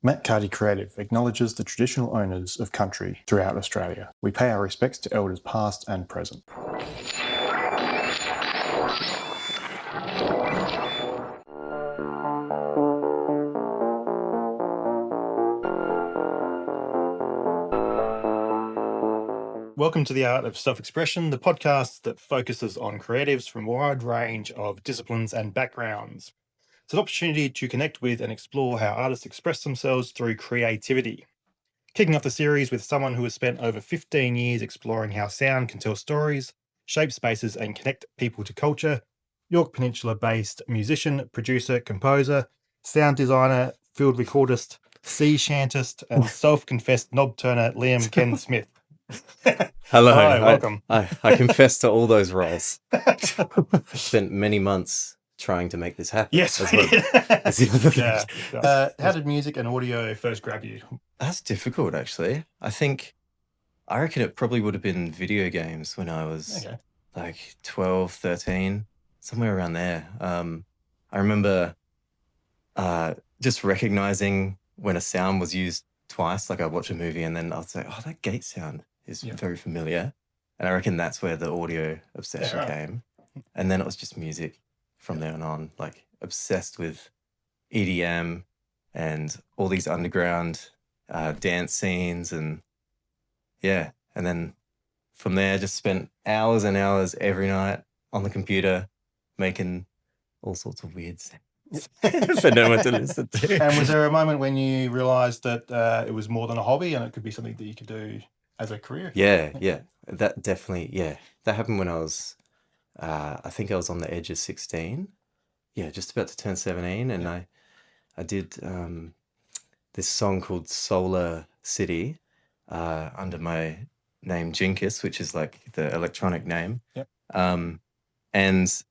Matt Carty Creative acknowledges the traditional owners of country throughout Australia. We pay our respects to elders past and present. Welcome to The Art of Self-Expression, the podcast that focuses on creatives from a wide range of disciplines and backgrounds. It's an opportunity to connect with and explore how artists express themselves through creativity. Kicking off the series with someone who has spent over 15 years exploring how sound can tell stories, shape spaces, and connect people to culture, Yorke Peninsula-based musician, producer, composer, sound designer, field recordist, sea shantist, and self-confessed knob turner Liam Ken Smith. Hello. Hi, welcome. I confess to all those roles. Spent many months trying to make this happen. Yes. That's the other thing. Yeah. How did music and audio first grab you? That's difficult, actually. I reckon it probably would have been video games when I was like 12, 13, somewhere around there. I remember just recognizing when a sound was used twice. Like I'd watch a movie and then I'd say, oh, that gate sound is very familiar. And I reckon that's where the audio obsession came. And then it was just music from there on, like obsessed with EDM and all these underground dance scenes. And and then from there, just spent hours and hours every night on the computer making all sorts of weird sounds for no one to listen to. And was there a moment when you realised that it was more than a hobby and it could be something that you could do as a career? Yeah. That definitely, that happened when I was, I think I was on the edge of 16. Yeah, just about to turn 17. And I did this song called Solar City under my name Jinkis, which is like the electronic name. Yep. And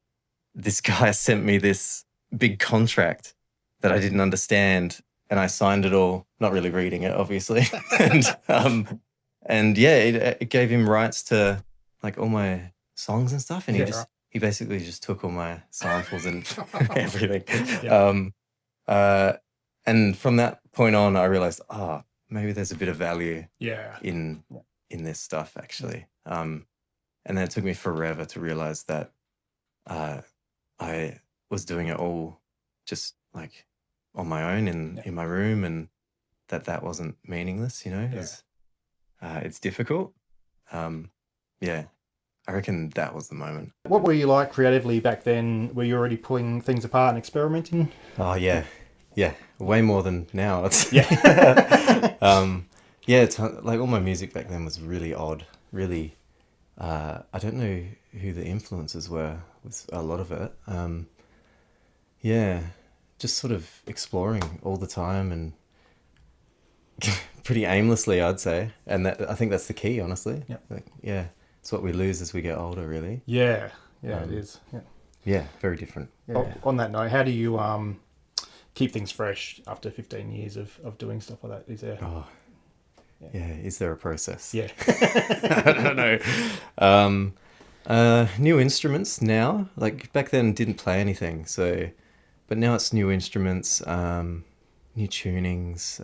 this guy sent me this big contract that I didn't understand, and I signed it all, not really reading it, obviously. And it gave him rights to like all my songs and stuff, and he basically just took all my samples and everything. And from that point on, I realized, maybe there's a bit of value in this stuff, actually. And then it took me forever to realize that I was doing it all just like on my own in my room, and that wasn't meaningless, it's difficult. I reckon that was the moment. What were you like creatively back then? Were you already pulling things apart and experimenting? Oh yeah, way more than now. It's like all my music back then was really odd, really. I don't know who the influences were with a lot of it. Just sort of exploring all the time and pretty aimlessly, I'd say. And I think that's the key, honestly. It's what we lose as we get older, really. It is. Very different. On that note, how do you keep things fresh after 15 years of doing stuff like that? Is there is there a process? I don't know. New instruments now. Like back then didn't play anything, but now it's new instruments, new tunings,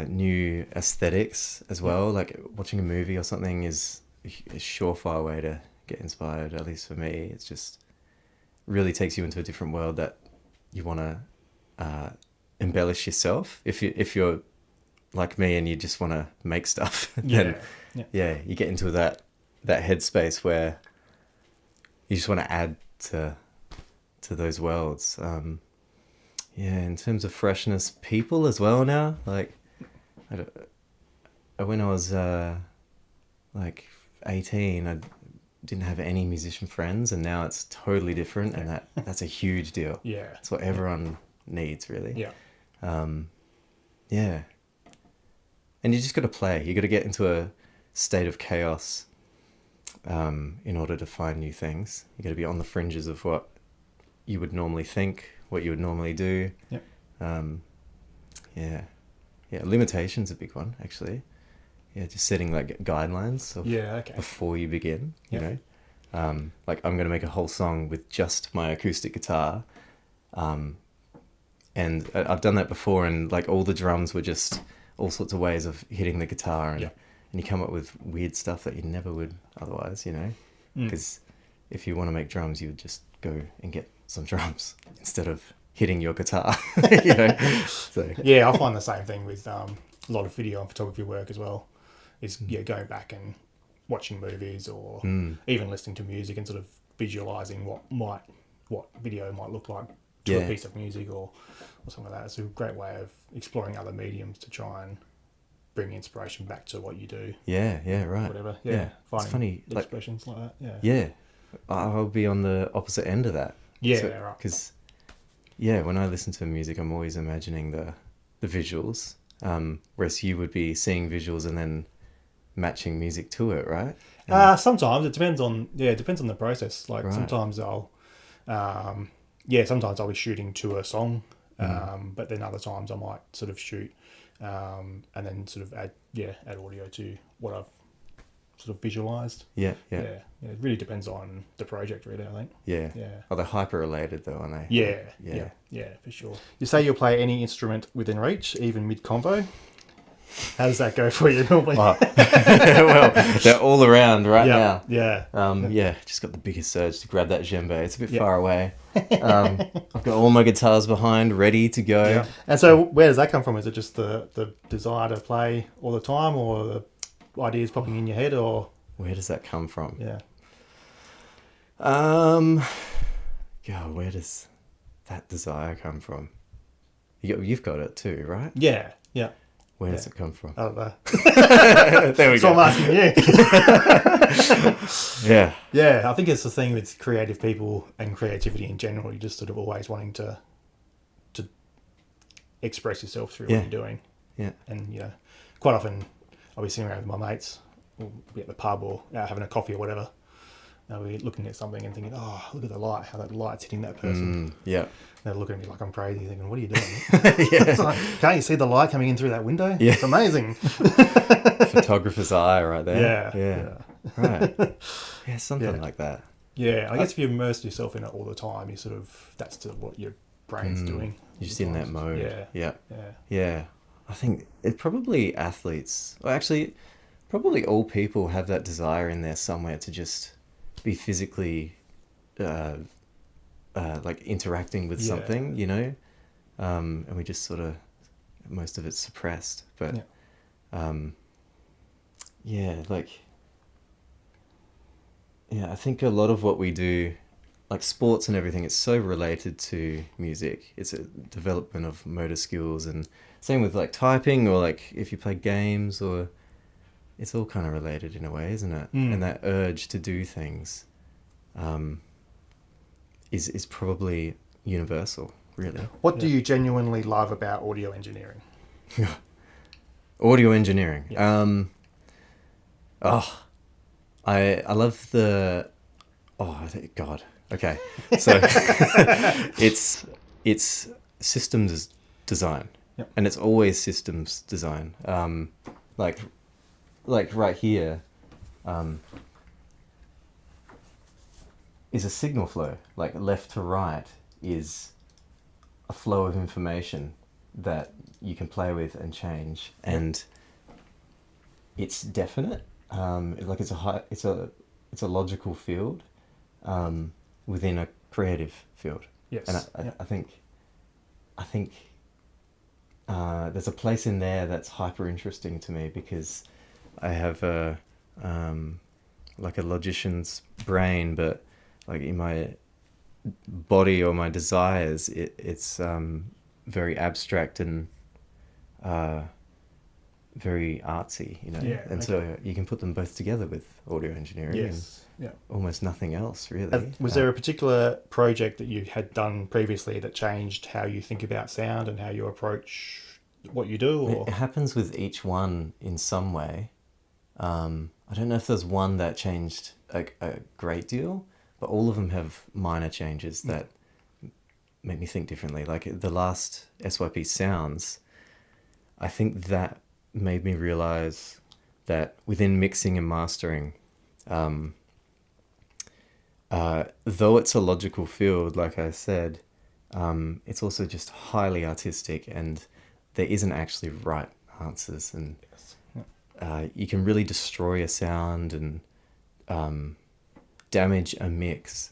new aesthetics as well. Like watching a movie or something is a surefire way to get inspired, at least for me. It's just really takes you into a different world that you want to embellish yourself. If you're like me and you just want to make stuff, then you get into that headspace where you just want to add to those worlds. In terms of freshness, people as well now. Like, when I was like 18, I didn't have any musician friends, and now it's totally different, and that's a huge deal. It's what everyone needs, really. And you just got to play. You got to get into a state of chaos in order to find new things. You got to be on the fringes of what you would normally think, what you would normally do. Limitation's a big one, actually. Just setting like guidelines of before you begin, you know. Like I'm going to make a whole song with just my acoustic guitar. And I've done that before, and like all the drums were just all sorts of ways of hitting the guitar, and you come up with weird stuff that you never would otherwise, you know? Because if you want to make drums, you would just go and get some drums instead of hitting your guitar, you know? So Yeah, I find the same thing with a lot of video and photography work as well. Is going back and watching movies or even listening to music and sort of visualizing what video might look like to a piece of music or something like that. It's a great way of exploring other mediums to try and bring inspiration back to what you do. Yeah, right. Whatever. Yeah. Finding It's funny, expressions like that. Yeah. I'll be on the opposite end of that. Yeah, right. Because, when I listen to music, I'm always imagining the visuals, whereas you would be seeing visuals and then matching music to it, right? Sometimes it depends on the process. Like sometimes sometimes I'll be shooting to a song, but then other times I might sort of shoot and then sort of add audio to what I've sort of visualized. Yeah. It really depends on the project, really, I think. Yeah. Are they hyper related though, aren't they? Yeah, for sure. You say you'll play any instrument within reach, even mid-combo. How does that go for you normally? Well, they're all around now. Yeah. Just got the biggest urge to grab that djembe. It's a bit far away. I've got all my guitars behind, ready to go. Yeah. And so where does that come from? Is it just the desire to play all the time, or the ideas popping in your head, or where does that come from? Yeah. Where does that desire come from? You've got it too, right? Yeah. Where does it come from? I don't know. There we go. So I'm asking you. Yeah. I think it's the thing with creative people and creativity in general. You're just sort of always wanting to express yourself through what you're doing. Yeah. And quite often I'll be sitting around with my mates, or be at the pub or out having a coffee or whatever. I'll be looking at something and thinking, oh, look at the light, how that light's hitting that person. Yeah. They're looking at me like I'm crazy, thinking, what are you doing? It's like, can't you see the light coming in through that window? Yeah. It's amazing. Photographer's eye right there. Yeah. Right. Yeah, something like that. Yeah, I guess if you immerse yourself in it all the time, you sort of, that's sort of what your brain's doing. You're just in that mode. Yeah. I think it probably athletes, or actually probably all people have that desire in there somewhere to just be physically like interacting with something, you know, and we just sort of, most of it's suppressed, but I think a lot of what we do, like sports and everything, it's so related to music. It's a development of motor skills, and same with like typing, or like if you play games, or it's all kind of related in a way, isn't it? And that urge to do things is probably universal, really. What do you genuinely love about audio engineering? Audio engineering. Yeah. I love the... God. Okay. So it's systems design. Yep. And it's always systems design. Like right here is a signal flow. Like left to right is a flow of information that you can play with and change, and it's definite. Like it's a logical field within a creative field. Yes. And I think there's a place in there that's hyper interesting to me, because I have a like a logician's brain, but like in my body or my desires, it's very abstract and very artsy, you know. So you can put them both together with audio engineering. Yes. And almost nothing else, really. Was there a particular project that you had done previously that changed how you think about sound and how you approach what you do? Or? It happens with each one in some way. I don't know if there's one that changed a great deal, but all of them have minor changes that make me think differently. Like the last SYP Sounds, I think that made me realize that within mixing and mastering, though it's a logical field, like I said, it's also just highly artistic, and there isn't actually right answers, and Yes. Yeah. you can really destroy a sound and damage a mix,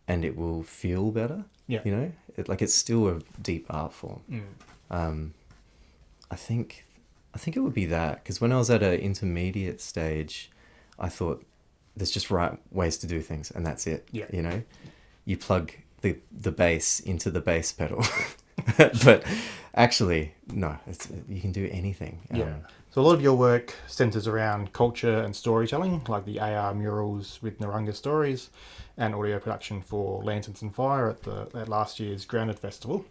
and it will feel better. Yeah. You know, it's still a deep art form. I think it would be that, because when I was at an intermediate stage, I thought there's just right ways to do things, and that's it. Yeah. You know, you plug the bass into the bass pedal, but actually, no, you can do anything. Yeah. So a lot of your work centers around culture and storytelling, like the AR murals with Narunga stories, and audio production for Lanterns and Fire at last year's Grounded Festival.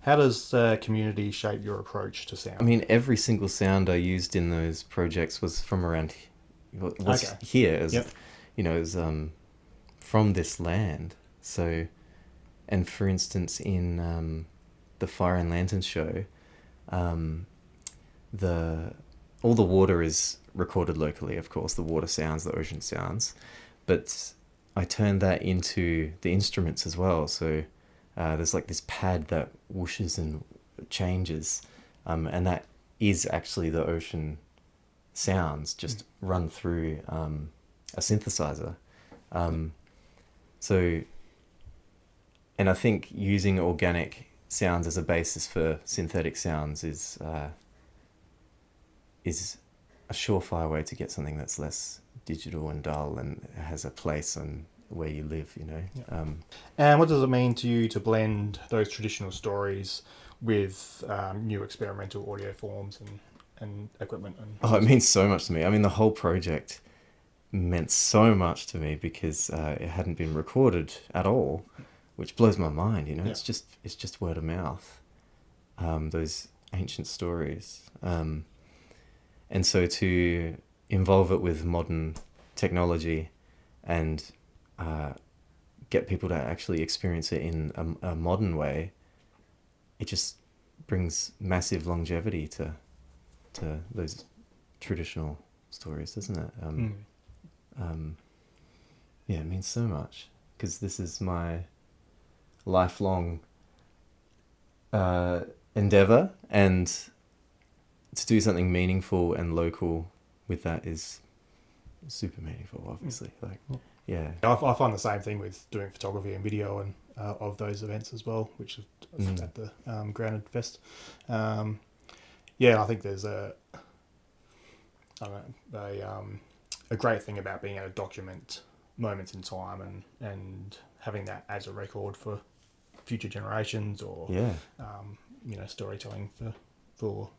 How does community shape your approach to sound? I mean, every single sound I used in those projects was from around, here, as you know, as from this land. So, and for instance, in the Fire and Lanterns show, all the water is recorded locally, of course, the water sounds, the ocean sounds, but I turned that into the instruments as well. So there's like this pad that whooshes and changes, and that is actually the ocean sounds just run through a synthesizer. So, and I think using organic sounds as a basis for synthetic sounds is a surefire way to get something that's less digital and dull and has a place on where you live, you know. Yeah. And what does it mean to you to blend those traditional stories with new experimental audio forms and equipment? It means so much to me. I mean, the whole project meant so much to me because it hadn't been recorded at all, which blows my mind, you know. It's just word of mouth, those ancient stories. And so to involve it with modern technology and get people to actually experience it in a modern way, it just brings massive longevity to those traditional stories, doesn't it? Yeah, it means so much, because this is my lifelong endeavor, and to do something meaningful and local with that is super meaningful, obviously. I find the same thing with doing photography and video and of those events as well, which is at the Grounded Fest. I think there's a great thing about being able to document moments in time and having that as a record for future generations, or storytelling for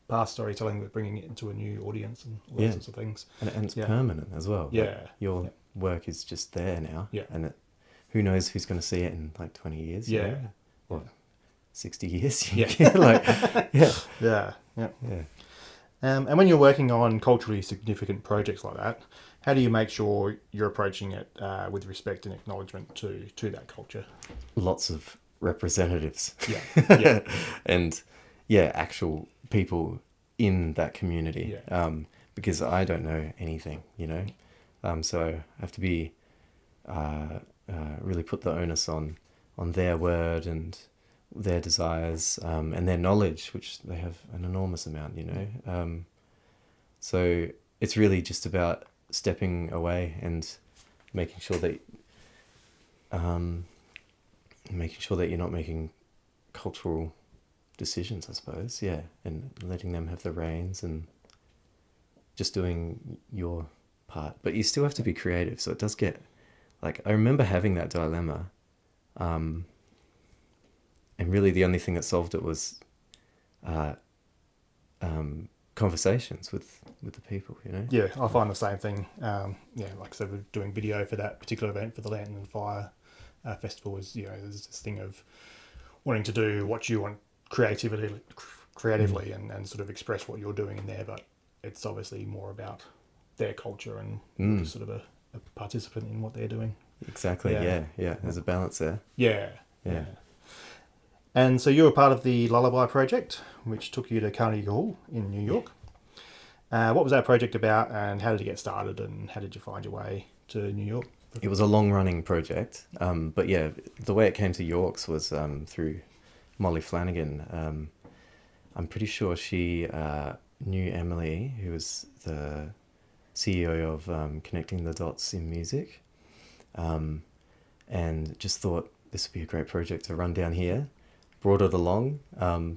past storytelling, but bringing it into a new audience and all those sorts of things. And it's permanent as well. Yeah. Your work is just there now. Yeah. And who knows who's going to see it in like 20 years? Yeah. You know? Or 60 years? Yeah. Yeah. And when you're working on culturally significant projects like that, how do you make sure you're approaching it with respect and acknowledgement to that culture? Lots of representatives. Yeah. And actual people in that community. Because I don't know anything, you know. So I have to be really put the onus on their word and their desires, and their knowledge, which they have an enormous amount, you know. So it's really just about stepping away and making sure that you're not making cultural decisions, I suppose, and letting them have the reins and just doing your part. But you still have to be creative, so it does get, like, I remember having that dilemma, and really the only thing that solved it was conversations with the people, you know. Yeah, I find the same thing. Like I said, we're doing video for that particular event for the Lantern and Fire festival. Is, you know, there's this thing of wanting to do what you want creatively and sort of express what you're doing in there, but it's obviously more about their culture and you're just sort of a participant in what they're doing. Exactly. Yeah. There's a balance there. Yeah. And so you were part of the Lullaby project, which took you to Carnegie Hall in New York. What was that project about, and how did you get started, and how did you find your way to New York? It was a long-running project, but yeah, the way it came to York's was through Molly Flanagan. I'm pretty sure she knew Emily, who was the CEO of Connecting the Dots in Music, and just thought this would be a great project to run down here. Brought it along,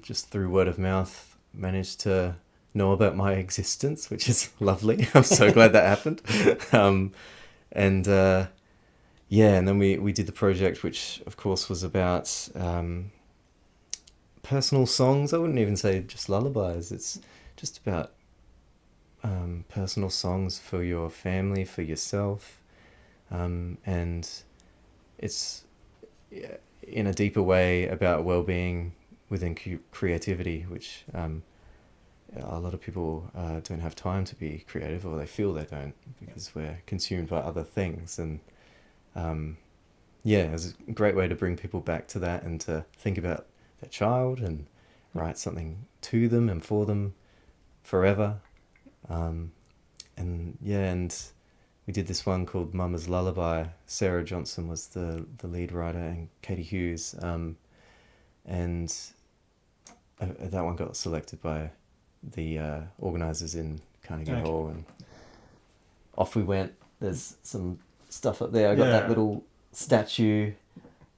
just through word of mouth, managed to know about my existence, which is lovely. I'm so glad that happened. And yeah, and then we did the project, which of course was about personal songs. I wouldn't even say just lullabies. It's just about personal songs for your family, for yourself, and it's in a deeper way about well-being within creativity, which a lot of people don't have time to be creative, or they feel they don't because we're consumed by other things. And yeah, it was a great way to bring people back to that and to think about their child and write something to them and for them forever. And yeah, and we did this one called Mama's Lullaby. Sarah Johnson was the lead writer, and Katie Hughes. And that one got selected by the organisers in Carnegie Hall, and off we went. There's some stuff up there. I got that little statue.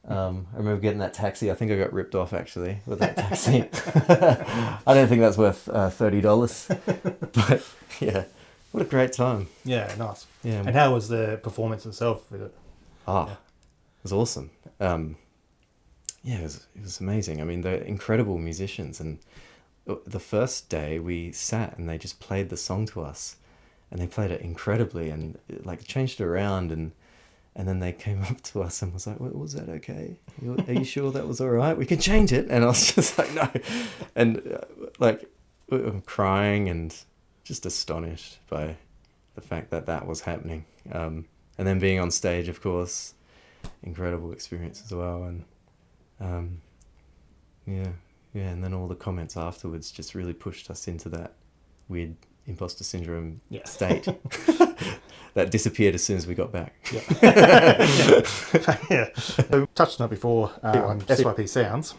I remember getting that taxi. I think I got ripped off actually with that taxi. I don't think that's worth $30, but yeah, what a great time. Yeah, nice. Yeah. And how was the performance itself with it? It was awesome. Yeah, it was amazing. I mean, they're incredible musicians, and the first day we sat and they just played the song to us, and they played it incredibly, and like changed it around, and then they came up to us and was like, was that okay? Are you sure that was all right? We can change it. And I was just like, no. And like I'm crying and just astonished by the fact that that was happening. And then being on stage, of course, incredible experience as well. And yeah. And then all the comments afterwards just really pushed us into that weird imposter syndrome state. That disappeared as soon as we got back. Yeah. So, touched on it before on SYP Sounds.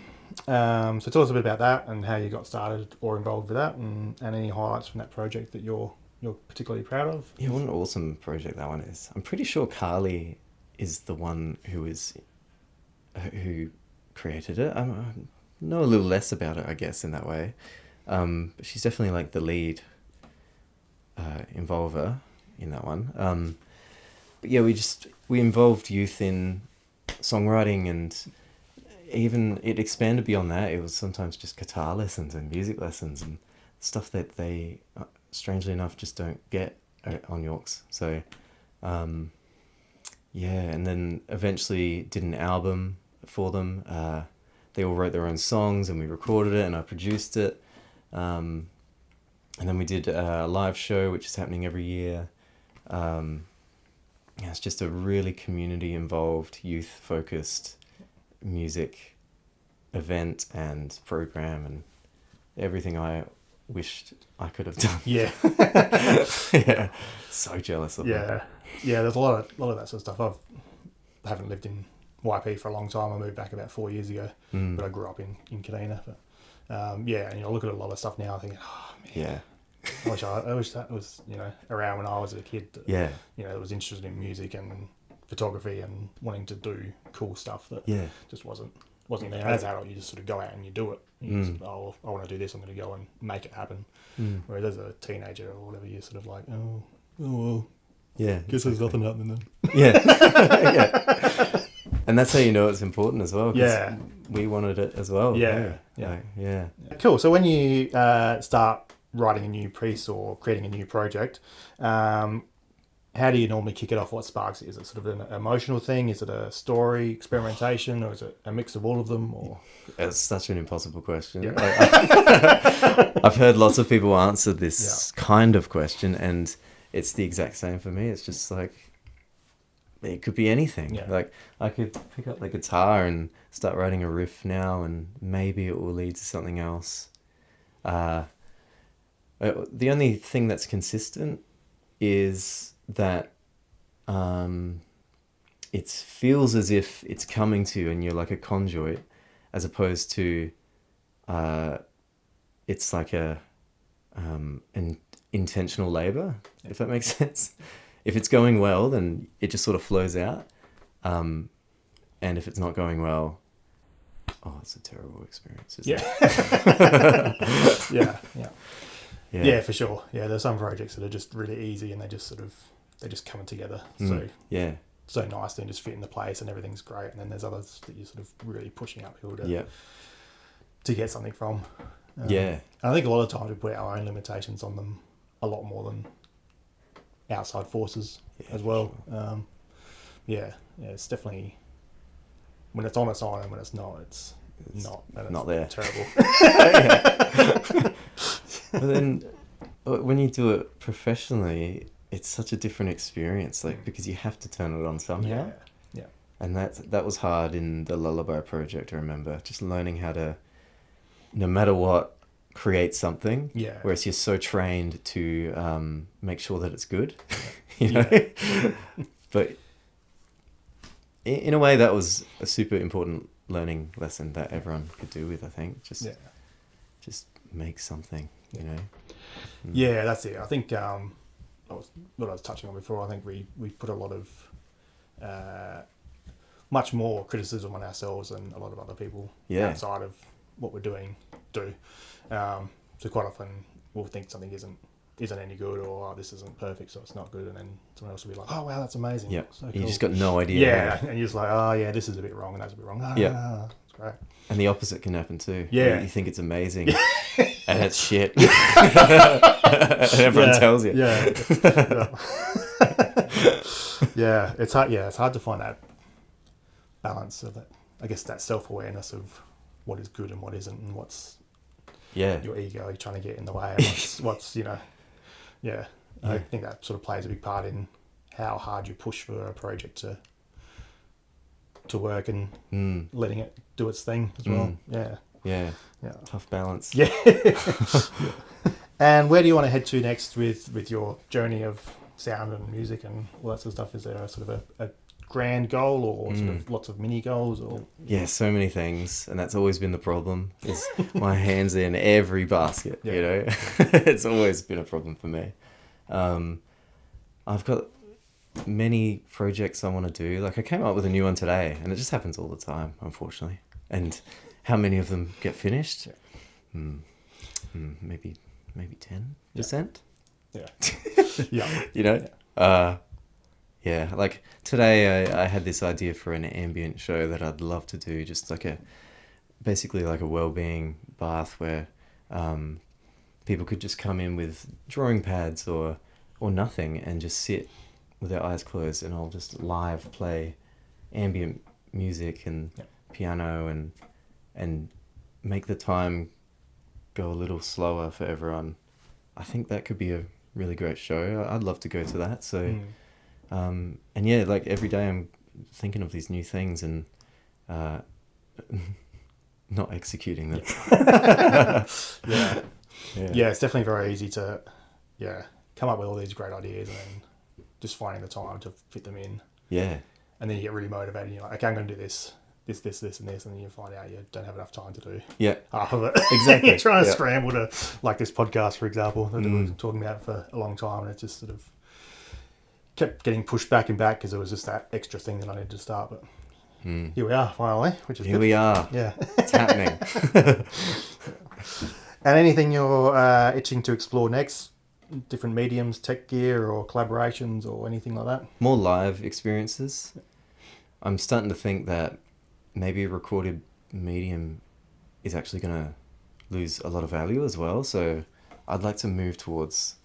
So tell us a bit about that and how you got started or involved with that, and any highlights from that project that you're particularly proud of. Yeah, what an awesome project that one is. I'm pretty sure Carly is the one who created it. I know a little less about it, I guess, in that way. But she's definitely like the lead involver in that one. But yeah, we involved youth in songwriting, and even it expanded beyond that. It was sometimes just guitar lessons and music lessons and stuff that they, strangely enough, just don't get on York's. So yeah, and then eventually did an album for them. They all wrote their own songs, and we recorded it, and I produced it. And then we did a live show, which is happening every year. It's just a really community-involved, youth-focused music event and program, and everything I wished I could have done. Yeah. Yeah. So jealous of it. Yeah, there's a lot of that sort of stuff. I haven't lived in YP for a long time. I moved back about 4 years ago, but I grew up in Kadina. But yeah, and I look at a lot of stuff now, thinking, oh man, Yeah. I wish that was around when I was a kid. Yeah. That was interested in music and photography and wanting to do cool stuff that just wasn't there. As an adult, you just sort of go out and you do it. You just, I want to do this. I'm going to go and make it happen. Whereas as a teenager or whatever, you're sort of like, oh well. Yeah. Guess there's nothing happening then. Yeah. Yeah. And that's how you know it's important as well. Yeah. We wanted it as well. Yeah. Cool. So when you start writing a new piece or creating a new project, how do you normally kick it off? What sparks it? Is it sort of an emotional thing? Is it a story, experimentation, or is it a mix of all of them? Or it's such an impossible question. Yeah. I've heard lots of people answer this kind of question, and it's the exact same for me. It's just like, it could be anything. Yeah. Like I could pick up the guitar and start writing a riff now, and maybe it will lead to something else. The only thing that's consistent is that it feels as if it's coming to you and you're like a conduit, as opposed to it's like an intentional labor, if that makes sense. If it's going well, then it just sort of flows out. And if it's not going well, oh, it's a terrible experience, isn't it? Yeah, for sure. Yeah, there's some projects that are just really easy and they're just coming together so nicely and just fit into place and everything's great. And then there's others that you're sort of really pushing uphill to get something from. And I think a lot of times we put our own limitations on them a lot more than outside forces as well. Sure. It's definitely, when it's on, it's on, and when it's not, it's not. And it's not there. Terrible. But then when you do it professionally, it's such a different experience, like, because you have to turn it on somehow. Yeah. And that was hard in the Lullaby project, I remember. Just learning how to, no matter what, create something. Yeah. Whereas you're so trained to make sure that it's good. You know? But in a way, that was a super important learning lesson that everyone could do with, I think. Just make something, you know? Yeah, that's it. I think what I was touching on before, I think we put a lot of much more criticism on ourselves than a lot of other people outside of what we're doing do. So quite often we'll think something isn't any good, or this isn't perfect, so it's not good, and then someone else will be like, oh wow, that's amazing. Yeah, so you cool. just got no idea. And you're just like, oh yeah, this is a bit wrong and that's a bit wrong. It's great. And the opposite can happen too. Yeah, you think it's amazing, and it's shit. And everyone tells you. It's hard. Yeah, it's hard to find that balance of that. I guess that self-awareness of what is good and what isn't, and what's your ego trying to get in the way, and what's I think that sort of plays a big part in how hard you push for a project to work and letting it do its thing as well. Yeah. Tough balance. Yeah. And where do you want to head to next with your journey of sound and music and all that sort of stuff? Is there a sort of a grand goal, or sort of lots of mini goals, or so many things, and that's always been the problem, is my hands in every basket. You know, it's always been a problem for me. I've got many projects I want to do. Like, I came up with a new one today, and it just happens all the time, unfortunately. And how many of them get finished? Maybe 10%. You know. Like today I had this idea for an ambient show that I'd love to do, just like basically like a well-being bath where people could just come in with drawing pads or nothing and just sit with their eyes closed, and I'll just live play ambient music and piano and make the time go a little slower for everyone. I think that could be a really great show. I'd love to go to that. So and like every day I'm thinking of these new things and not executing them. It's definitely very easy to come up with all these great ideas and then just finding the time to fit them in. And then you get really motivated and you're like, okay, I'm going to do this, and this, and then you find out you don't have enough time to do half of it. Exactly. You're trying to scramble to, like this podcast, for example, that we were talking about for a long time, and it just sort of kept getting pushed back and back because there was just that extra thing that I needed to start. But here we are, finally, which is here good. we are. Yeah. It's happening. And anything you're itching to explore next? Different mediums, tech gear, or collaborations, or anything like that? More live experiences. I'm starting to think that maybe a recorded medium is actually going to lose a lot of value as well. So I'd like to move towards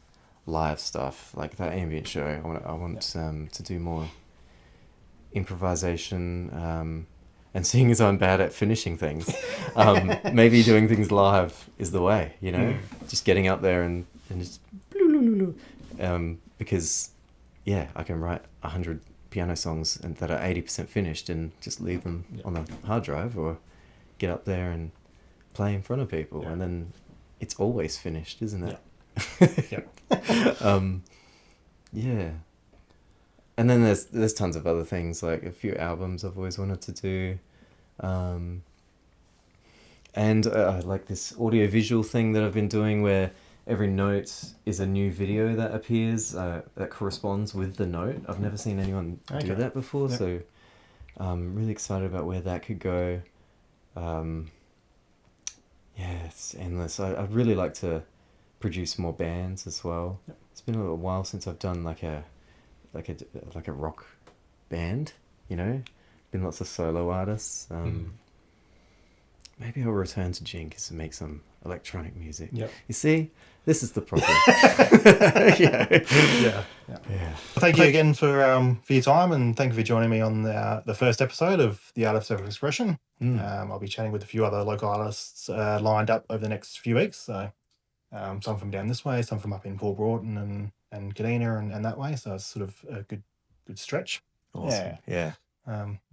live stuff, like that ambient show. I want to do more improvisation, and seeing as I'm bad at finishing things, maybe doing things live is the way, you know? Just getting up there and just because I can write 100 piano songs and that are 80% finished and just leave them on a hard drive, or get up there and play in front of people, and then it's always finished, isn't it? And then there's tons of other things, like a few albums I've always wanted to do. Um, and like this audio visual thing that I've been doing where every note is a new video that appears that corresponds with the note. I've never seen anyone do that before, so I'm really excited about where that could go. Yeah, it's endless. I'd really like to produce more bands as well. It's been a little while since I've done like a rock band, you know. Been lots of solo artists. Maybe I'll return to Jinkis and make some electronic music. Yep. You see, this is the problem. Yeah. Thank you again for your time, and thank you for joining me on the first episode of The Art of Self-Expression. I'll be chatting with a few other local artists lined up over the next few weeks. So some from down this way, some from up in Port Broughton and Kadina and that way. So it's sort of a good stretch. Awesome. Yeah.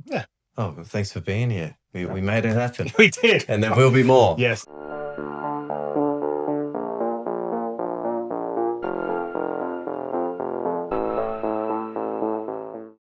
Yeah. Oh, well, thanks for being here. We made it happen. We did. And there will be more. Yes.